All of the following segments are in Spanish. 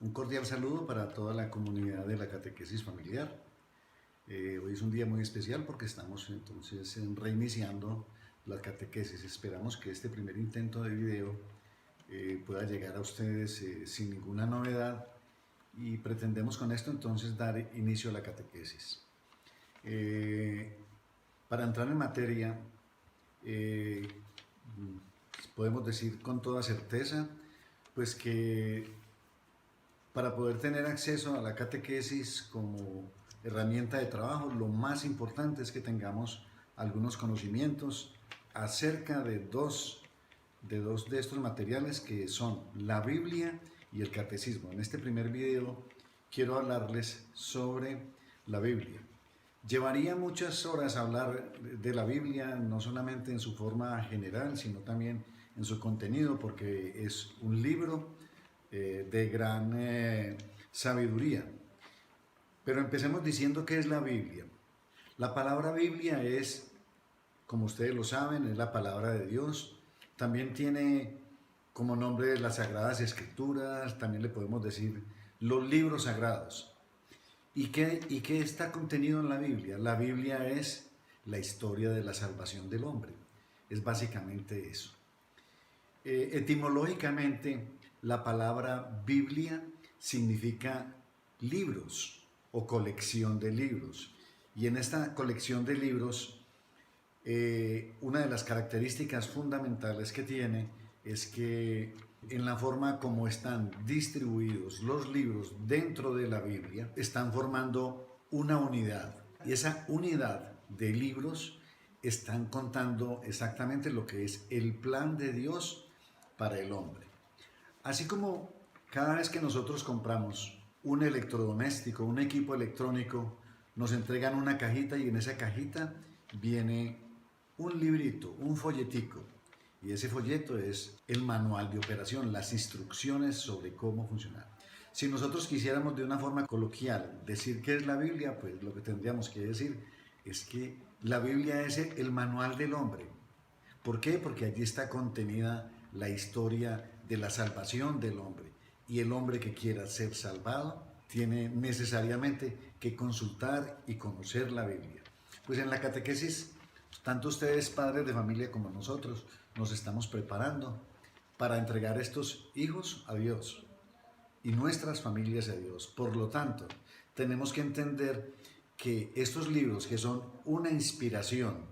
Un cordial saludo para toda la comunidad de la catequesis familiar. Hoy es un día muy especial porque estamos entonces reiniciando la catequesis. Esperamos que este primer intento de video pueda llegar a ustedes sin ninguna novedad y pretendemos con esto entonces dar inicio a la catequesis. Para entrar en materia, eh, podemos decir con toda certeza pues que para poder tener acceso a la catequesis como herramienta de trabajo, lo más importante es que tengamos algunos conocimientos acerca de estos materiales que son la Biblia y el catecismo. En este primer video quiero hablarles sobre la Biblia. Llevaría muchas horas hablar de la Biblia, no solamente en su forma general, sino también en su contenido, porque es un libro de gran sabiduría. Pero empecemos diciendo qué es la Biblia. La palabra Biblia es, como ustedes lo saben, es la palabra de Dios. También tiene como nombre las Sagradas Escrituras, también le podemos decir los libros sagrados. ¿Y qué está contenido en la Biblia? La Biblia es la historia de la salvación del hombre. Es básicamente eso. Etimológicamente, la palabra Biblia significa libros o colección de libros. Y en esta colección de libros, una de las características fundamentales que tiene es que en la forma como están distribuidos los libros dentro de la Biblia, están formando una unidad. Y esa unidad de libros están contando exactamente lo que es el plan de Dios para el hombre. Así como cada vez que nosotros compramos un electrodoméstico, un equipo electrónico, nos entregan una cajita y en esa cajita viene un librito, un folletico. Y ese folleto es el manual de operación, las instrucciones sobre cómo funcionar. Si nosotros quisiéramos de una forma coloquial decir qué es la Biblia, pues lo que tendríamos que decir es que la Biblia es el manual del hombre. ¿Por qué? Porque allí está contenida la historia de la salvación del hombre. Y el hombre que quiera ser salvado tiene necesariamente que consultar y conocer la Biblia. Pues en la catequesis, tanto ustedes, padres de familia, como nosotros, nos estamos preparando para entregar estos hijos a Dios y nuestras familias a Dios. Por lo tanto, tenemos que entender que estos libros, que son una inspiración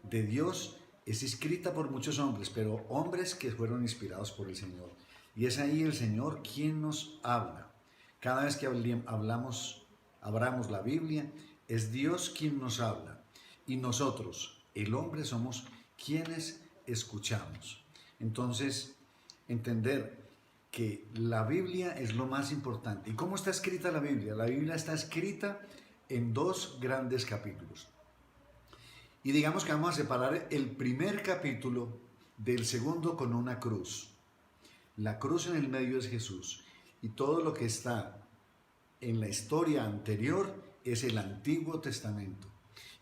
de Dios, es escrita por muchos hombres, pero hombres que fueron inspirados por el Señor. Y es ahí el Señor quien nos habla. Cada vez que abramos la Biblia, es Dios quien nos habla. Y nosotros, el hombre, somos quienes escuchamos. Entonces, entender que la Biblia es lo más importante. ¿Y cómo está escrita la Biblia? La Biblia está escrita en dos grandes capítulos. Y digamos que vamos a separar el primer capítulo del segundo con una cruz. La cruz en el medio es Jesús. Y todo lo que está en la historia anterior es el Antiguo Testamento.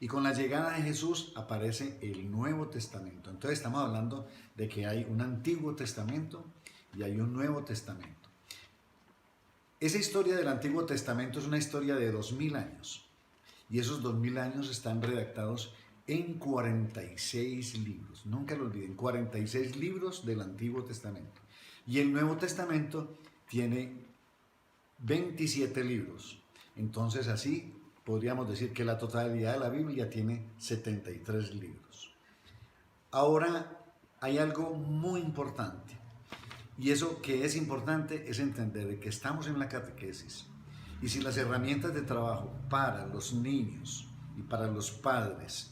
Y con la llegada de Jesús aparece el Nuevo Testamento. Entonces estamos hablando de que hay un Antiguo Testamento y hay un Nuevo Testamento. Esa historia del Antiguo Testamento es una historia de 2000 años. Y esos 2000 años están redactados en 46 libros. Nunca lo olviden, 46 libros del Antiguo Testamento. Y el Nuevo Testamento tiene 27 libros. Entonces así podríamos decir que la totalidad de la Biblia tiene 73 libros. Ahora hay algo muy importante. Y eso que es importante es entender que estamos en la catequesis. Y si las herramientas de trabajo para los niños y para los padres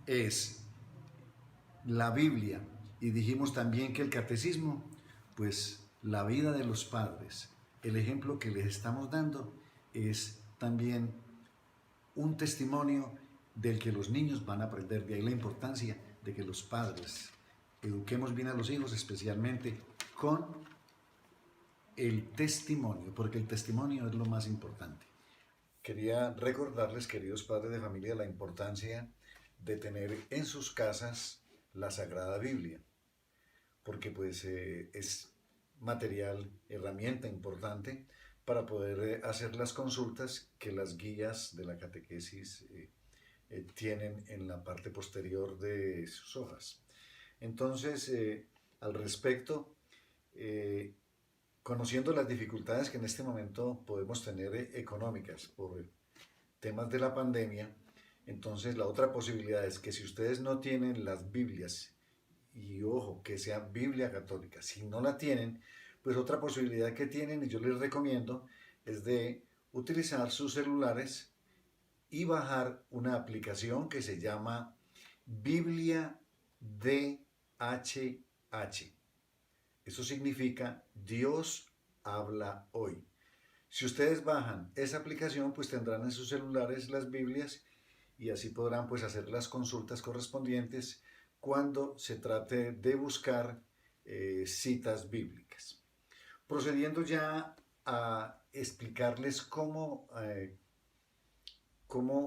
es la Biblia, y dijimos también que el catecismo, pues la vida de los padres, el ejemplo que les estamos dando es también un testimonio del que los niños van a aprender. De ahí la importancia de que los padres eduquemos bien a los hijos, especialmente con el testimonio, porque el testimonio es lo más importante. Quería recordarles, queridos padres de familia, la importancia de tener en sus casas la Sagrada Biblia, porque pues es material, herramienta importante para poder hacer las consultas que las guías de la catequesis tienen en la parte posterior de sus hojas. Entonces, al respecto, conociendo las dificultades que en este momento podemos tener económicas por temas de la pandemia, entonces la otra posibilidad es que si ustedes no tienen las Biblias, y ojo, que sea Biblia católica, si no la tienen, pues otra posibilidad que tienen, y yo les recomiendo, es de utilizar sus celulares y bajar una aplicación que se llama Biblia DHH. Eso significa Dios habla hoy. Si ustedes bajan esa aplicación, pues tendrán en sus celulares las Biblias y así podrán pues hacer las consultas correspondientes cuando se trate de buscar citas bíblicas. Procediendo ya a explicarles cómo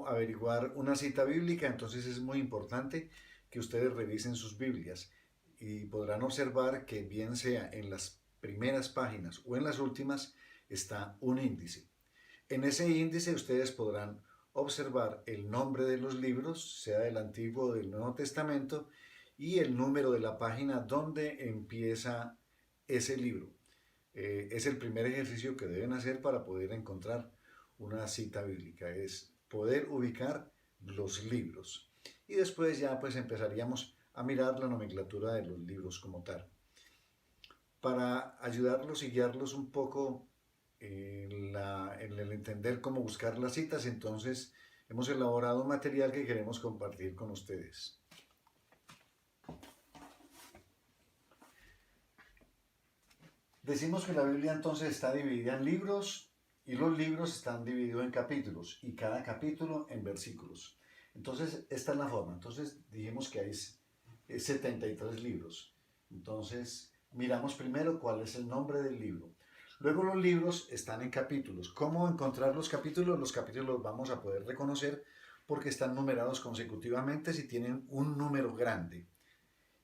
averiguar una cita bíblica, entonces es muy importante que ustedes revisen sus Biblias y podrán observar que bien sea en las primeras páginas o en las últimas está un índice. En ese índice ustedes podrán observar el nombre de los libros, sea del Antiguo o del Nuevo Testamento, y el número de la página donde empieza ese libro. Es el primer ejercicio que deben hacer para poder encontrar una cita bíblica, es poder ubicar los libros. Y después ya pues empezaríamos a mirar la nomenclatura de los libros como tal. Para ayudarlos y guiarlos un poco en el entender cómo buscar las citas, entonces hemos elaborado un material que queremos compartir con ustedes. Decimos que la Biblia entonces está dividida en libros y los libros están divididos en capítulos y cada capítulo en versículos. Entonces, esta es la forma. Entonces, dijimos que hay 73 libros. Entonces, miramos primero cuál es el nombre del libro. Luego los libros están en capítulos. ¿Cómo encontrar los capítulos? Los capítulos los vamos a poder reconocer porque están numerados consecutivamente si tienen un número grande.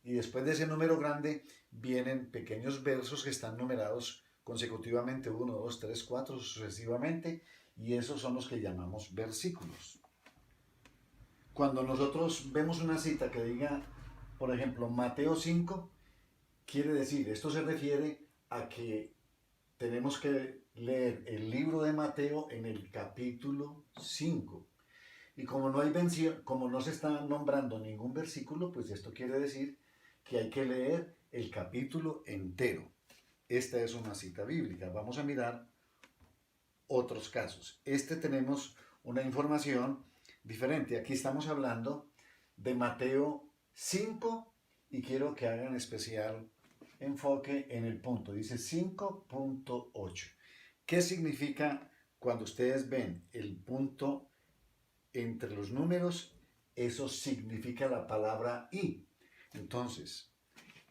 Y después de ese número grande vienen pequeños versos que están numerados consecutivamente 1, 2, 3, 4 sucesivamente, y esos son los que llamamos versículos. Cuando nosotros vemos una cita que diga, por ejemplo, Mateo 5, quiere decir, esto se refiere a que tenemos que leer el libro de Mateo en el capítulo 5. Y como como no se está nombrando ningún versículo, pues esto quiere decir que hay que leer el capítulo entero. Esta es una cita bíblica. Vamos a mirar otros casos. Tenemos una información diferente. Aquí estamos hablando de Mateo 5 y quiero que hagan especial enfoque en el punto. Dice 5.8. ¿Qué significa cuando ustedes ven el punto entre los números? Eso significa la palabra y. Entonces,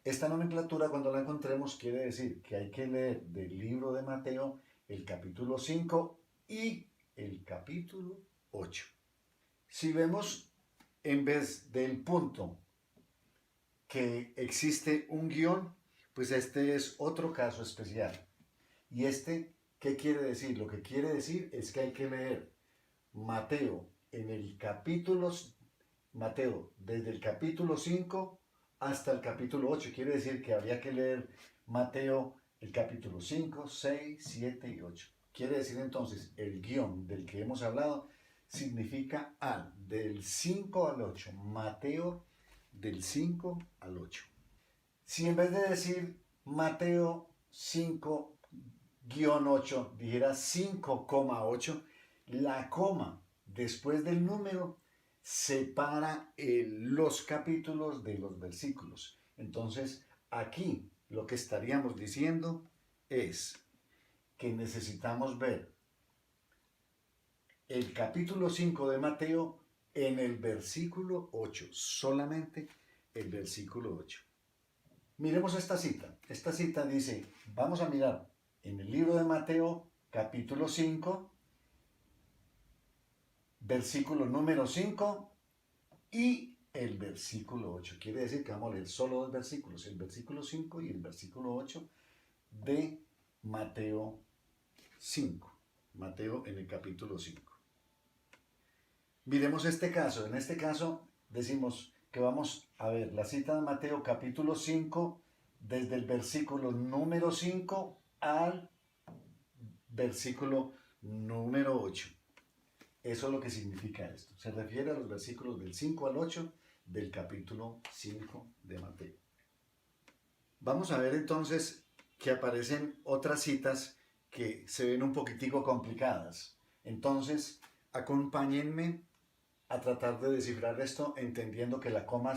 esta nomenclatura cuando la encontremos quiere decir que hay que leer del libro de Mateo el capítulo 5 y el capítulo 8. Si vemos en vez del punto que existe un guión, pues este es otro caso especial. ¿Y qué quiere decir? Lo que quiere decir es que hay que leer Mateo Mateo desde el capítulo 5 hasta el capítulo 8. Quiere decir que habría que leer Mateo el capítulo 5, 6, 7 y 8. Quiere decir entonces, el guión del que hemos hablado significa del 5 al 8. Mateo del 5 al 8. Si en vez de decir Mateo 5-8 dijera 5,8, la coma después del número separa los capítulos de los versículos. Entonces, aquí lo que estaríamos diciendo es que necesitamos ver el capítulo 5 de Mateo en el versículo 8, solamente el versículo 8. Miremos esta cita. Esta cita dice, vamos a mirar en el libro de Mateo, capítulo 5, versículo número 5 y el versículo 8. Quiere decir que vamos a leer solo dos versículos, el versículo 5 y el versículo 8 de Mateo 5. Mateo en el capítulo 5. Miremos este caso. En este caso decimos que vamos a ver la cita de Mateo capítulo 5 desde el versículo número 5 al versículo número 8. Eso es lo que significa esto. Se refiere a los versículos del 5 al 8 del capítulo 5 de Mateo. Vamos a ver entonces que aparecen otras citas que se ven un poquitico complicadas. Entonces, acompáñenme a tratar de descifrar esto, entendiendo que la coma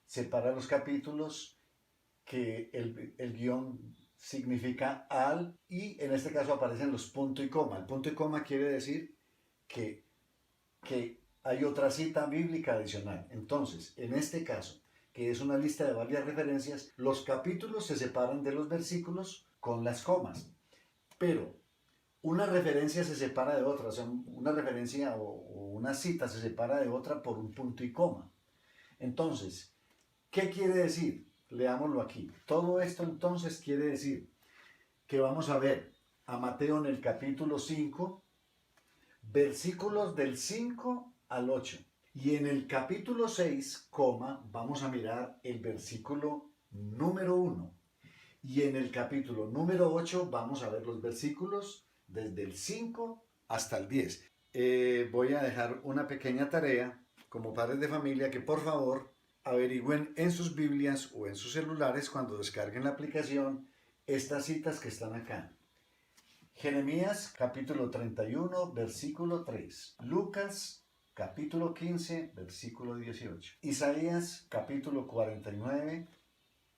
separa los capítulos, que el guión significa al, y en este caso aparecen los punto y coma. El punto y coma quiere decir que hay otra cita bíblica adicional. Entonces, en este caso, que es una lista de varias referencias, los capítulos se separan de los versículos con las comas, pero una referencia se separa de otra, o sea, una referencia o una cita se separa de otra por un punto y coma. Entonces, ¿qué quiere decir? Leámoslo aquí. Todo esto entonces quiere decir que vamos a ver a Mateo en el capítulo 5, versículos del 5 al 8. Y en el capítulo 6, vamos a mirar el versículo número 1. Y en el capítulo número 8 vamos a ver los versículos desde el 5 hasta el 10. Voy a dejar una pequeña tarea como padres de familia que por favor averigüen en sus Biblias o en sus celulares cuando descarguen la aplicación estas citas que están acá. Jeremías capítulo 31 versículo 3. Lucas capítulo 15 versículo 18. Isaías capítulo 49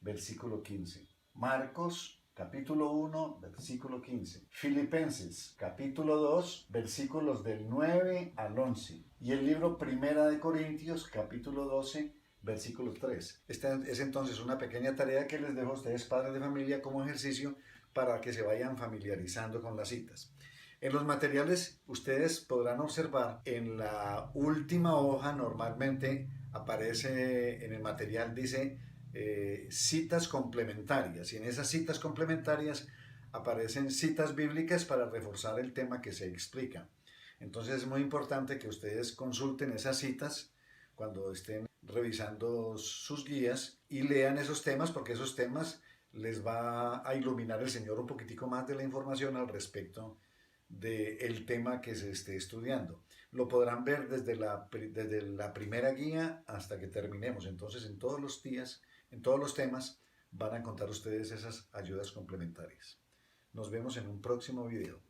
versículo 15. Marcos capítulo 1 versículo 15. Filipenses capítulo 2 versículos del 9 al 11. Y el libro Primera de Corintios capítulo 12 versículo 3. Esta es entonces una pequeña tarea que les dejo a ustedes padres de familia como ejercicio para que se vayan familiarizando con las citas. En los materiales ustedes podrán observar en la última hoja normalmente aparece en el material dice citas complementarias y en esas citas complementarias aparecen citas bíblicas para reforzar el tema que se explica. Entonces es muy importante que ustedes consulten esas citas cuando estén revisando sus guías y lean esos temas porque esos temas les va a iluminar el Señor un poquitico más de la información al respecto del tema que se esté estudiando. Lo podrán ver desde la primera guía hasta que terminemos. Entonces, en todos los días, en todos los temas, van a encontrar ustedes esas ayudas complementarias. Nos vemos en un próximo video.